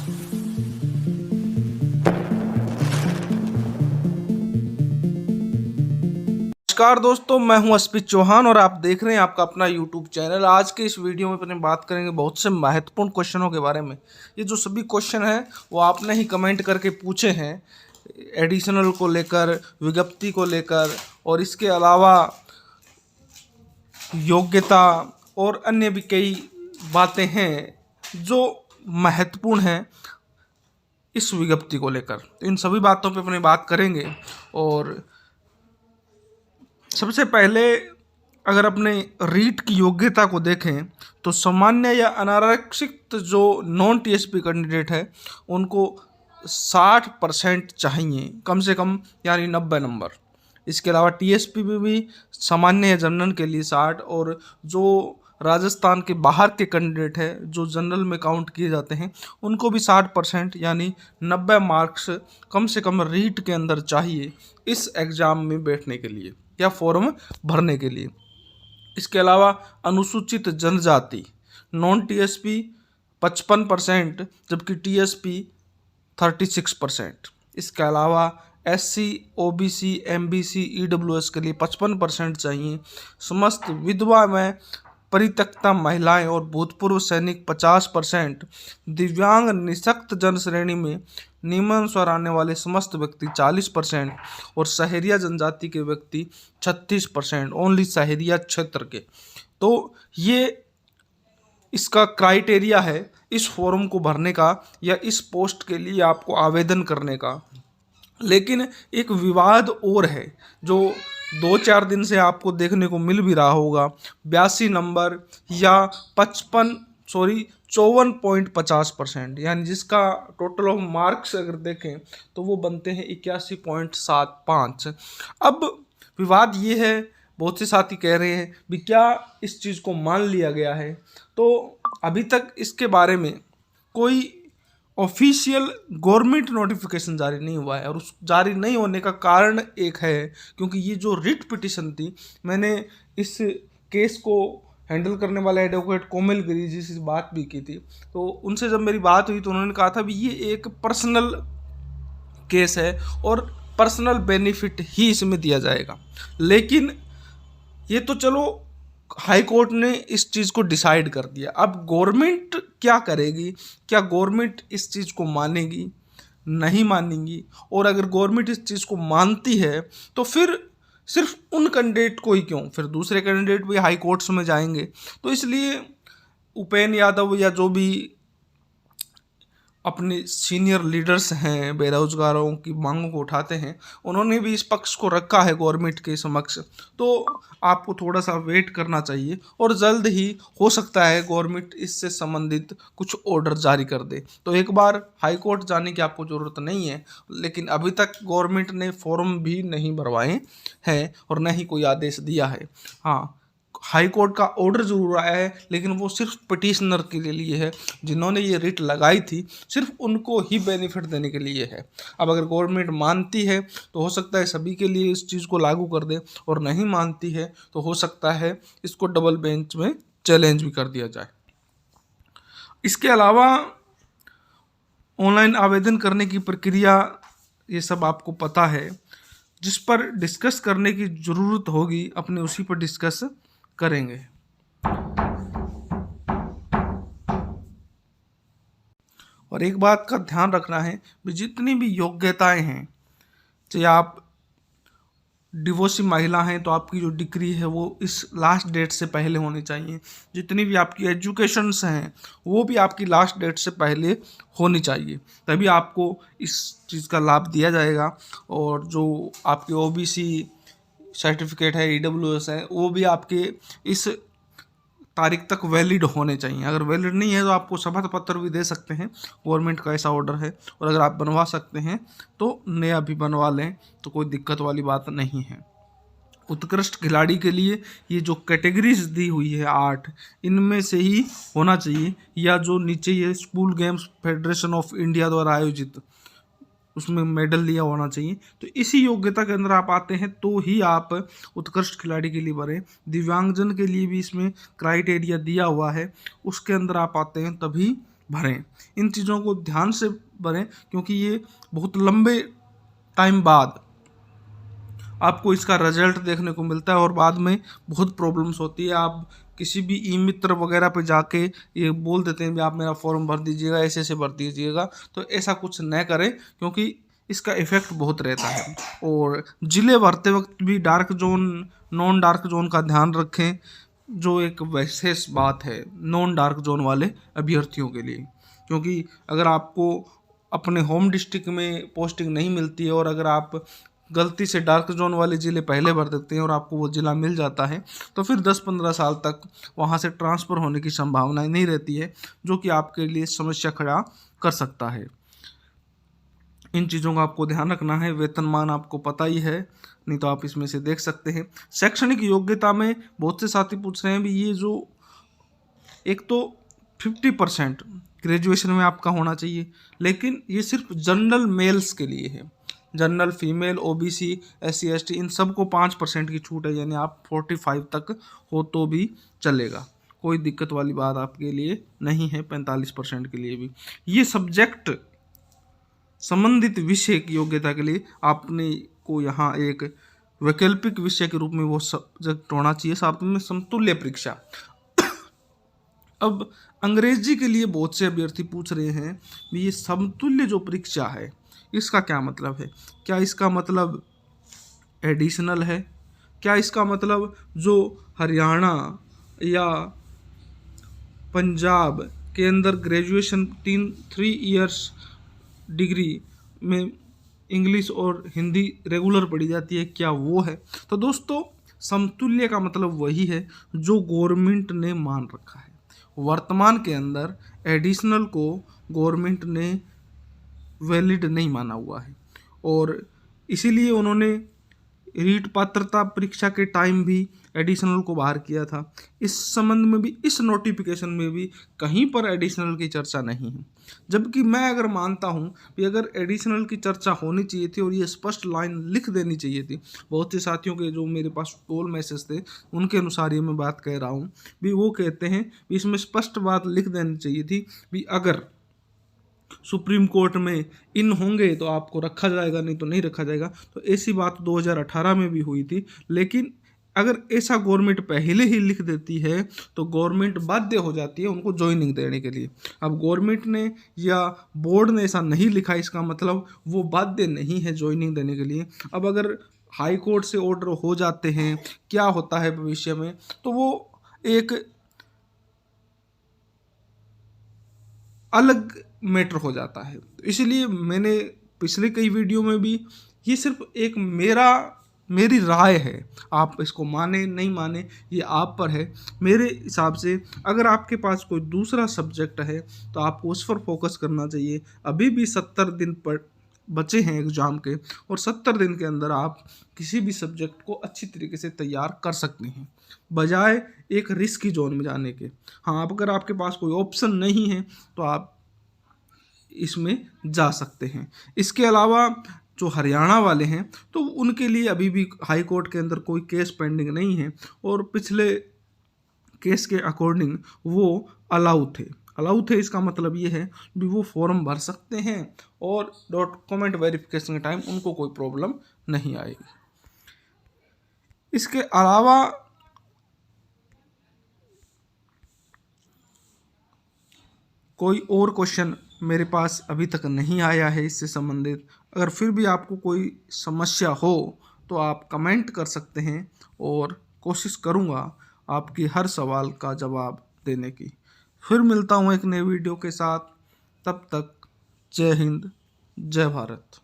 नमस्कार दोस्तों, मैं हूं अस्पित चौहान और आप देख रहे हैं आपका अपना YouTube चैनल। आज के इस वीडियो में अपने बात करेंगे बहुत से महत्वपूर्ण क्वेश्चनों के बारे में। ये जो सभी क्वेश्चन हैं वो आपने ही कमेंट करके पूछे हैं, एडिशनल को लेकर, विज्ञप्ति को लेकर और इसके अलावा योग्यता और अन्य भी कई बातें हैं जो महत्वपूर्ण हैं इस विज्ञप्ति को लेकर। तो इन सभी बातों पे अपनी बात करेंगे। और सबसे पहले अगर अपने रीट की योग्यता को देखें तो सामान्य या अनारक्षित जो नॉन टीएसपी कैंडिडेट है उनको 60% चाहिए कम से कम, यानी 90 नंबर। इसके अलावा टीएसपी में भी सामान्य या जनरल के लिए 60, और जो राजस्थान के बाहर के कैंडिडेट है जो जनरल में काउंट किए जाते हैं उनको भी 60% यानी 90 मार्क्स कम से कम रीट के अंदर चाहिए इस एग्ज़ाम में बैठने के लिए या फॉर्म भरने के लिए। इसके अलावा अनुसूचित जनजाति नॉन टीएसपी 55%, जबकि टीएसपी 36%। इसके अलावा एससी, ओबीसी, एमबीसी, ईडब्ल्यूएस के लिए 55% चाहिए। समस्त विधवा में परित्यक्ता महिलाएं और भूतपूर्व सैनिक 50%। दिव्यांग निःशक्त जन श्रेणी में नियमानुसार आने वाले समस्त व्यक्ति 40% और सहरिया जनजाति के व्यक्ति 36%, ओनली सहरिया क्षेत्र के। तो ये इसका क्राइटेरिया है इस फॉर्म को भरने का या इस पोस्ट के लिए आपको आवेदन करने का। लेकिन एक विवाद और है जो 2-4 दिन से आपको देखने को मिल भी रहा होगा। 82 नंबर या 54.50%, यानी जिसका टोटल ऑफ मार्क्स अगर देखें तो वो बनते हैं 81.75। अब विवाद ये है, बहुत से साथी कह रहे हैं भी क्या इस चीज़ को मान लिया गया है। तो अभी तक इसके बारे में कोई ऑफिशियल गवर्नमेंट नोटिफिकेशन जारी नहीं हुआ है, और उस जारी नहीं होने का कारण एक है क्योंकि ये जो रिट पिटिशन थी, मैंने इस केस को हैंडल करने वाले एडवोकेट कोमल गिरी जी से बात भी की थी। तो उनसे जब मेरी बात हुई तो उन्होंने कहा था भी ये एक पर्सनल केस है और पर्सनल बेनिफिट ही इसमें दिया जाएगा। लेकिन ये तो चलो हाई कोर्ट ने इस चीज़ को डिसाइड कर दिया, अब गवर्नमेंट क्या करेगी? क्या गवर्नमेंट इस चीज़ को मानेगी, नहीं मानेगी? और अगर गवर्नमेंट इस चीज़ को मानती है तो फिर सिर्फ उन कैंडिडेट को ही क्यों, फिर दूसरे कैंडिडेट भी हाई कोर्ट्स में जाएंगे। तो इसलिए उपेंद्र यादव या जो भी अपने सीनियर लीडर्स हैं, बेरोजगारों की मांगों को उठाते हैं, उन्होंने भी इस पक्ष को रखा है गवर्नमेंट के समक्ष। तो आपको थोड़ा सा वेट करना चाहिए और जल्द ही हो सकता है गवर्नमेंट इससे संबंधित कुछ ऑर्डर जारी कर दे। तो एक बार हाई कोर्ट जाने की आपको ज़रूरत नहीं है, लेकिन अभी तक गवर्नमेंट ने फॉर्म भी नहीं भरवाए हैं और न ही कोई आदेश दिया है। हाँ, हाई कोर्ट का ऑर्डर जरूर आया है, लेकिन वो सिर्फ पिटिशनर के लिए है, जिन्होंने ये रिट लगाई थी सिर्फ उनको ही बेनिफिट देने के लिए है। अब अगर गवर्नमेंट मानती है तो हो सकता है सभी के लिए इस चीज़ को लागू कर दे, और नहीं मानती है तो हो सकता है इसको डबल बेंच में चैलेंज भी कर दिया जाए। इसके अलावा ऑनलाइन आवेदन करने की प्रक्रिया ये सब आपको पता है, जिस पर डिस्कस करने की ज़रूरत होगी अपने उसी पर डिस्कस करेंगे। और एक बात का ध्यान रखना है कि जितनी भी योग्यताएं हैं, चाहे आप डिवोर्सी महिला हैं तो आपकी जो डिग्री है वो इस लास्ट डेट से पहले होनी चाहिए। जितनी भी आपकी एजुकेशंस हैं वो भी आपकी लास्ट डेट से पहले होनी चाहिए, तभी आपको इस चीज़ का लाभ दिया जाएगा। और जो आपके ओबीसी सर्टिफिकेट है, ईडब्ल्यूएस है, वो भी आपके इस तारीख तक वैलिड होने चाहिए। अगर वैलिड नहीं है तो आपको शपथ पत्र भी दे सकते हैं, गवर्नमेंट का ऐसा ऑर्डर है। और अगर आप बनवा सकते हैं तो नया भी बनवा लें, तो कोई दिक्कत वाली बात नहीं है। उत्कृष्ट खिलाड़ी के लिए ये जो कैटेगरीज दी हुई है 8, इनमें से ही होना चाहिए, या जो नीचे ये school games federation of India द्वारा आयोजित उसमें मेडल लिया होना चाहिए। तो इसी योग्यता के अंदर आप आते हैं तो ही आप उत्कृष्ट खिलाड़ी के लिए बने। दिव्यांगजन के लिए भी इसमें क्राइटेरिया दिया हुआ है, उसके अंदर आप आते हैं तभी भरें। इन चीज़ों को ध्यान से भरें, क्योंकि ये बहुत लंबे टाइम बाद आपको इसका रिजल्ट देखने को मिलता है और बाद में बहुत प्रॉब्लम्स होती है। आप किसी भी ई मित्र वगैरह पे जाके ये बोल देते हैं कि आप मेरा फॉर्म भर दीजिएगा, ऐसे ऐसे भर दीजिएगा, तो ऐसा कुछ न करें, क्योंकि इसका इफेक्ट बहुत रहता है। और जिले भरते वक्त भी dark zone, non dark zone का ध्यान रखें, जो एक विशेष बात है नॉन डार्क जोन वाले अभ्यर्थियों के लिए। क्योंकि अगर आपको अपने होम डिस्ट्रिक्ट में पोस्टिंग नहीं मिलती है और अगर आप गलती से डार्क जोन वाले ज़िले पहले भर देते हैं और आपको वो ज़िला मिल जाता है, तो फिर 10-15 साल तक वहाँ से ट्रांसफ़र होने की संभावना नहीं रहती है, जो कि आपके लिए समस्या खड़ा कर सकता है। इन चीज़ों का आपको ध्यान रखना है। वेतनमान आपको पता ही है, नहीं तो आप इसमें से देख सकते हैं। शैक्षणिक योग्यता में बहुत से साथी पूछ रहे हैं भी ये जो एक तो 50% ग्रेजुएशन में आपका होना चाहिए, लेकिन ये सिर्फ जनरल मेल्स के लिए है। General female, OBC, SC ST इन सब को 5% की छूट है, यानी आप 45 तक हो तो भी चलेगा, कोई दिक्कत वाली बात आपके लिए नहीं है। 45% के लिए भी ये सब्जेक्ट संबंधित विषय की योग्यता के लिए आपने को यहाँ एक वैकल्पिक विषय के रूप में वो सब्जेक्ट होना चाहिए साथ में समतुल्य परीक्षा। अब अंग्रेजी के लिए बहुत से अभ्यर्थी पूछ रहे हैं कि ये समतुल्य जो परीक्षा है इसका क्या मतलब है? क्या इसका मतलब एडिशनल है? क्या इसका मतलब जो हरियाणा या पंजाब के अंदर ग्रेजुएशन 3 इयर्स डिग्री में इंग्लिश और हिंदी रेगुलर पढ़ी जाती है, क्या वो है? तो दोस्तों, समतुल्य का मतलब वही है जो गवर्नमेंट ने मान रखा है। वर्तमान के अंदर एडिशनल को गवर्नमेंट ने वैलिड नहीं माना हुआ है और इसीलिए उन्होंने रीट पात्रता परीक्षा के टाइम भी एडिशनल को बाहर किया था। इस संबंध में भी, इस नोटिफिकेशन में भी कहीं पर एडिशनल की चर्चा नहीं है, जबकि मैं अगर मानता हूं कि अगर एडिशनल की चर्चा होनी चाहिए थी और ये स्पष्ट लाइन लिख देनी चाहिए थी। बहुत से साथियों के जो मेरे पास कॉल मैसेज थे उनके अनुसार ये मैं बात कह रहा हूँ भी, वो कहते हैं कि इसमें स्पष्ट बात लिख देनी चाहिए थी भी अगर सुप्रीम कोर्ट में इन होंगे तो आपको रखा जाएगा, नहीं तो नहीं रखा जाएगा। तो ऐसी बात 2018 में भी हुई थी, लेकिन अगर ऐसा गवर्नमेंट पहले ही लिख देती है तो गवर्नमेंट बाध्य हो जाती है उनको ज्वाइनिंग देने के लिए। अब गवर्नमेंट ने या बोर्ड ने ऐसा नहीं लिखा, इसका मतलब वो बाध्य नहीं है ज्वाइनिंग देने के लिए। अब अगर हाई कोर्ट से ऑर्डर हो जाते हैं, क्या होता है भविष्य में, तो वो एक अलग मैटर हो जाता है। तो इसलिए मैंने पिछले कई वीडियो में भी, ये सिर्फ एक मेरी राय है, आप इसको माने नहीं माने ये आप पर है। मेरे हिसाब से अगर आपके पास कोई दूसरा सब्जेक्ट है तो आपको उस पर फोकस करना चाहिए। अभी भी 70 दिन पर बचे हैं एग्ज़ाम के, और 70 दिन के अंदर आप किसी भी सब्जेक्ट को अच्छी तरीके से तैयार कर सकते हैं, बजाय एक रिस्की जोन में जाने के। हाँ, अगर आपके पास कोई ऑप्शन नहीं है तो आप इसमें जा सकते हैं। इसके अलावा जो हरियाणा वाले हैं तो उनके लिए अभी भी हाई कोर्ट के अंदर कोई केस पेंडिंग नहीं है और पिछले केस के अकॉर्डिंग वो अलाउ थे। इसका मतलब ये है भी वो फॉर्म भर सकते हैं और डॉक्यूमेंट वेरिफिकेशन के टाइम उनको कोई प्रॉब्लम नहीं आएगी। इसके अलावा कोई और क्वेश्चन मेरे पास अभी तक नहीं आया है इससे संबंधित। अगर फिर भी आपको कोई समस्या हो तो आप कमेंट कर सकते हैं और कोशिश करूँगा आपकी हर सवाल का जवाब देने की। फिर मिलता हूँ एक नए वीडियो के साथ, तब तक जय हिंद, जय भारत।